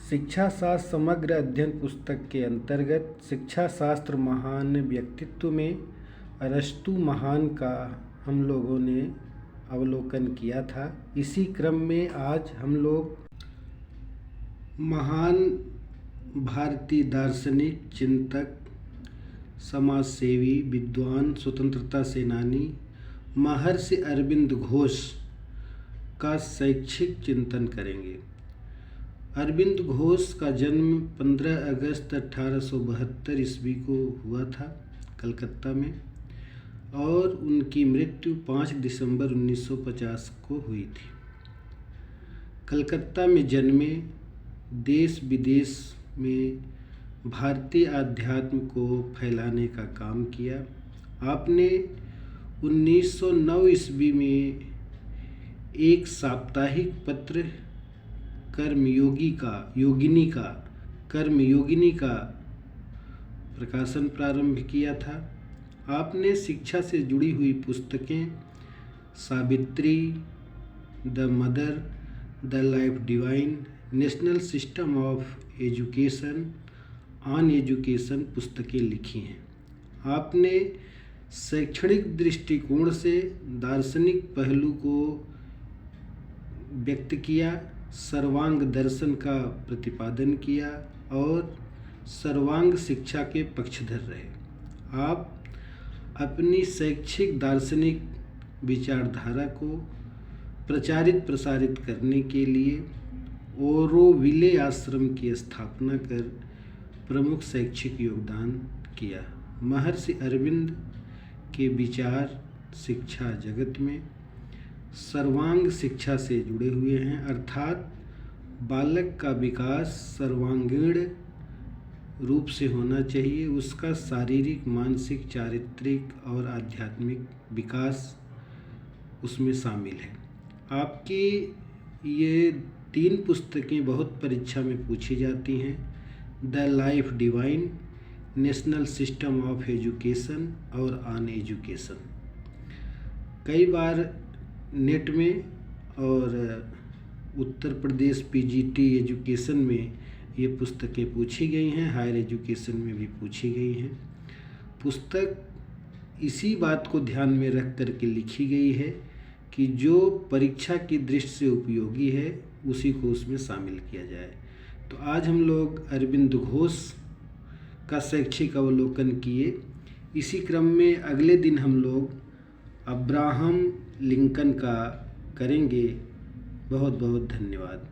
शिक्षा शास्त्र समग्र अध्ययन पुस्तक के अंतर्गत शिक्षा शास्त्र महान व्यक्तित्व में अरस्तु महान का हम लोगों ने अवलोकन किया था। इसी क्रम में आज हम लोग महान भारतीय दार्शनिक, चिंतक, समाजसेवी, विद्वान, स्वतंत्रता सेनानी महर्षि अरविंद घोष का शैक्षिक चिंतन करेंगे। अरविंद घोष का जन्म 15 अगस्त 1872 ईस्वी को हुआ था कलकत्ता में और उनकी मृत्यु 5 दिसंबर 1950 को हुई थी। कलकत्ता में जन्मे, देश विदेश में भारतीय आध्यात्म को फैलाने का काम किया। आपने 1909 ईस्वी में एक साप्ताहिक पत्र कर्मयोगिनी का प्रकाशन प्रारंभ किया था। आपने शिक्षा से जुड़ी हुई पुस्तकें Savitri, the mother, the life divine, national system of education, on education पुस्तकें लिखी हैं। आपने शैक्षणिक दृष्टिकोण से दार्शनिक पहलू को व्यक्त किया, सर्वांग दर्शन का प्रतिपादन किया और सर्वांग शिक्षा के पक्षधर रहे। आप अपनी शैक्षिक दार्शनिक विचारधारा को प्रचारित प्रसारित करने के लिए ओरोविले आश्रम की स्थापना कर प्रमुख शैक्षिक योगदान किया। महर्षि अरविंद के विचार शिक्षा जगत में सर्वांग शिक्षा से जुड़े हुए हैं, अर्थात बालक का विकास सर्वांगीण रूप से होना चाहिए। उसका शारीरिक, मानसिक, चारित्रिक और आध्यात्मिक विकास उसमें शामिल है। आपकी ये 3 पुस्तकें बहुत परीक्षा में पूछी जाती हैं, the life divine, national system of education और ऑन एजुकेशन। कई बार नेट में और उत्तर प्रदेश पीजीटी एजुकेशन में ये पुस्तकें पूछी गई हैं, हायर एजुकेशन में भी पूछी गई हैं। पुस्तक इसी बात को ध्यान में रख कर के लिखी गई है कि जो परीक्षा की दृष्टि से उपयोगी है उसी को उसमें शामिल किया जाए। तो आज हम लोग अरविंद घोष का शैक्षिक अवलोकन किए। इसी क्रम में अगले दिन हम लोग अब्राहम लिंकन का करेंगे। बहुत बहुत धन्यवाद।